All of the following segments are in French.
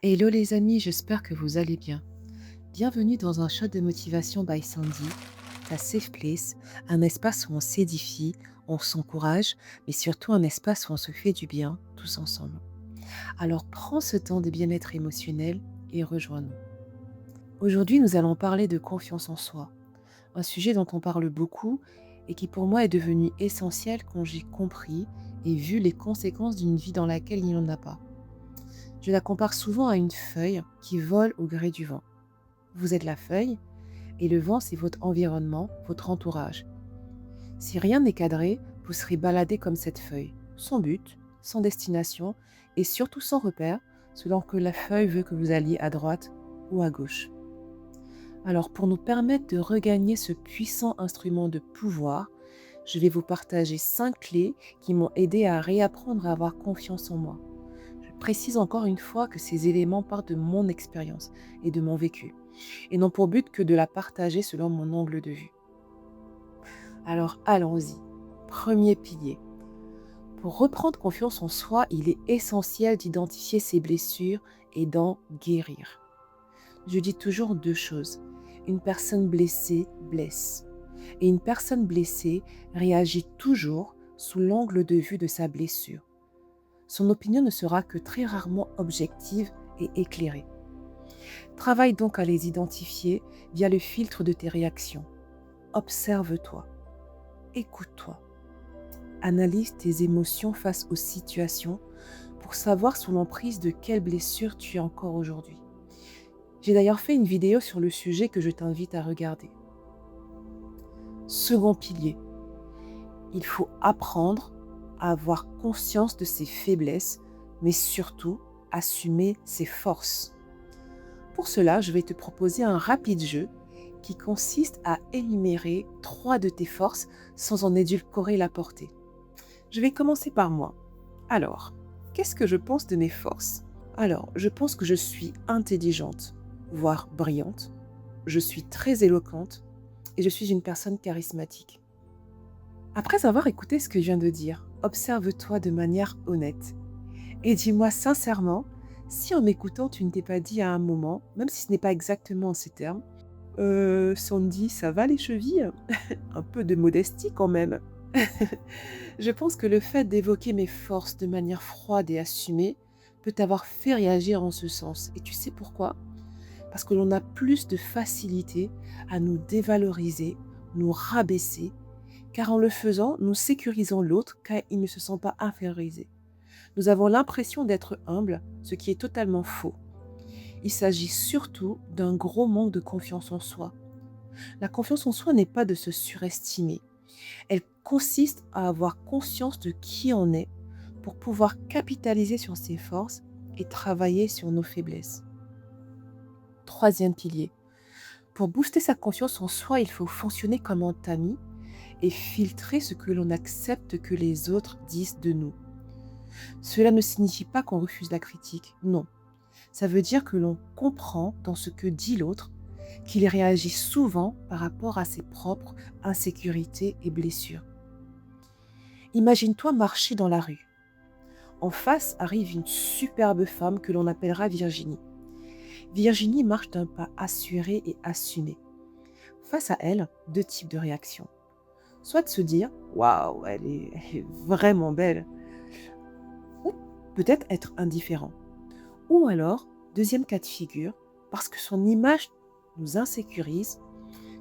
Hello les amis, j'espère que vous allez bien. Bienvenue dans un shot de motivation by Sandy, ta safe place, un espace où on s'édifie, on s'encourage, mais surtout un espace où on se fait du bien tous ensemble. Alors prends ce temps de bien-être émotionnel et rejoins-nous. Aujourd'hui, nous allons parler de confiance en soi, un sujet dont on parle beaucoup et qui pour moi est devenu essentiel quand j'ai compris et vu les conséquences d'une vie dans laquelle il n'y en a pas. Je la compare souvent à une feuille qui vole au gré du vent. Vous êtes la feuille et le vent, c'est votre environnement, votre entourage. Si rien n'est cadré, vous serez baladé comme cette feuille, sans but, sans destination et surtout sans repère, selon que la feuille veut que vous alliez à droite ou à gauche. Alors pour nous permettre de regagner ce puissant instrument de pouvoir, je vais vous partager 5 clés qui m'ont aidé à réapprendre à avoir confiance en moi. Je précise encore une fois que ces éléments partent de mon expérience et de mon vécu, et n'ont pour but que de la partager selon mon angle de vue. Alors allons-y. Premier pilier. Pour reprendre confiance en soi, il est essentiel d'identifier ses blessures et d'en guérir. Je dis toujours 2 choses. Une personne blessée blesse. Et une personne blessée réagit toujours sous l'angle de vue de sa blessure. Son opinion ne sera que très rarement objective et éclairée. Travaille donc à les identifier via le filtre de tes réactions. Observe-toi, écoute-toi, analyse tes émotions face aux situations pour savoir sous l'emprise de quelle blessure tu es encore aujourd'hui. J'ai d'ailleurs fait une vidéo sur le sujet que je t'invite à regarder. Second pilier, il faut apprendre à avoir conscience de ses faiblesses, mais surtout assumer ses forces. Pour cela, je vais te proposer un rapide jeu qui consiste à énumérer 3 de tes forces sans en édulcorer la portée. Je vais commencer par moi. Alors, qu'est-ce que je pense de mes forces? Alors, je pense que je suis intelligente, voire brillante. Je suis très éloquente et je suis une personne charismatique. Après avoir écouté ce que je viens de dire, observe-toi de manière honnête et dis-moi sincèrement si en m'écoutant tu ne t'es pas dit à un moment, même si ce n'est pas exactement en ces termes, Sandy, ça va les chevilles? Un peu de modestie quand même. Je pense que le fait d'évoquer mes forces de manière froide et assumée peut t'avoir fait réagir en ce sens. Et tu sais pourquoi? Parce que l'on a plus de facilité à nous dévaloriser, nous rabaisser, car en le faisant, nous sécurisons l'autre car il ne se sent pas infériorisé. Nous avons l'impression d'être humbles, ce qui est totalement faux. Il s'agit surtout d'un gros manque de confiance en soi. La confiance en soi n'est pas de se surestimer. Elle consiste à avoir conscience de qui on est pour pouvoir capitaliser sur ses forces et travailler sur nos faiblesses. Troisième pilier. Pour booster sa confiance en soi, il faut fonctionner comme un tamis et filtrer ce que l'on accepte que les autres disent de nous. Cela ne signifie pas qu'on refuse la critique, non. Ça veut dire que l'on comprend dans ce que dit l'autre qu'il réagit souvent par rapport à ses propres insécurités et blessures. Imagine-toi marcher dans la rue. En face arrive une superbe femme que l'on appellera Virginie. Virginie marche d'un pas assuré et assumé. Face à elle, 2 types de réactions. Soit de se dire « Waouh, elle est vraiment belle » ou peut-être être indifférent. Ou alors, deuxième cas de figure, parce que son image nous insécurise,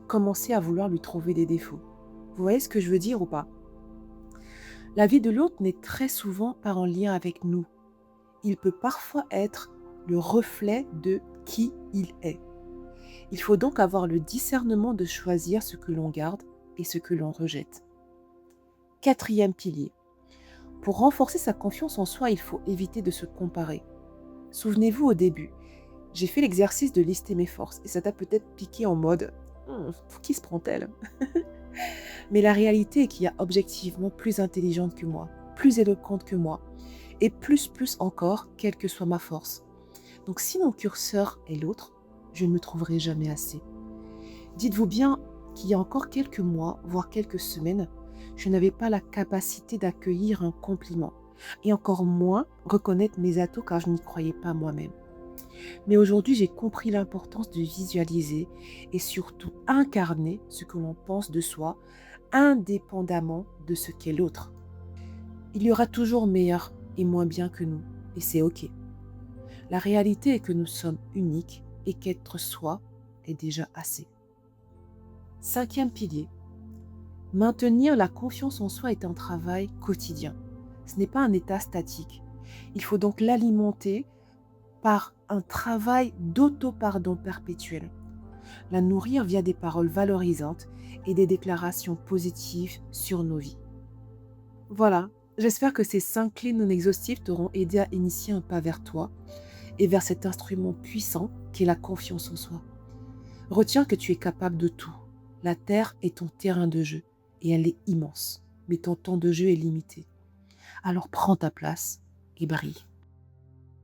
commencer à vouloir lui trouver des défauts. Vous voyez ce que je veux dire ou pas? La vie de l'autre n'est très souvent pas en lien avec nous. Il peut parfois être le reflet de qui il est. Il faut donc avoir le discernement de choisir ce que l'on garde et ce que l'on rejette. Quatrième pilier. Pour renforcer sa confiance en soi, il faut éviter de se comparer. Souvenez-vous au début, j'ai fait l'exercice de lister mes forces et ça t'a peut-être piqué en mode pour qui se prend-elle? Mais la réalité est qu'il y a objectivement plus intelligente que moi, plus éloquente que moi et plus encore, quelle que soit ma force. Donc si mon curseur est l'autre, je ne me trouverai jamais assez. Dites-vous bien qu'il y a encore quelques mois, voire quelques semaines, je n'avais pas la capacité d'accueillir un compliment et encore moins reconnaître mes atouts car je n'y croyais pas moi-même. Mais aujourd'hui, j'ai compris l'importance de visualiser et surtout incarner ce que l'on pense de soi, indépendamment de ce qu'est l'autre. Il y aura toujours meilleur et moins bien que nous, et c'est OK. La réalité est que nous sommes uniques et qu'être soi est déjà assez. Cinquième pilier, maintenir la confiance en soi est un travail quotidien. Ce n'est pas un état statique. Il faut donc l'alimenter par un travail d'auto-pardon perpétuel. La nourrir via des paroles valorisantes et des déclarations positives sur nos vies. Voilà, j'espère que ces 5 clés non exhaustives t'auront aidé à initier un pas vers toi et vers cet instrument puissant qu'est la confiance en soi. Retiens que tu es capable de tout. La Terre est ton terrain de jeu et elle est immense, mais ton temps de jeu est limité. Alors prends ta place et brille.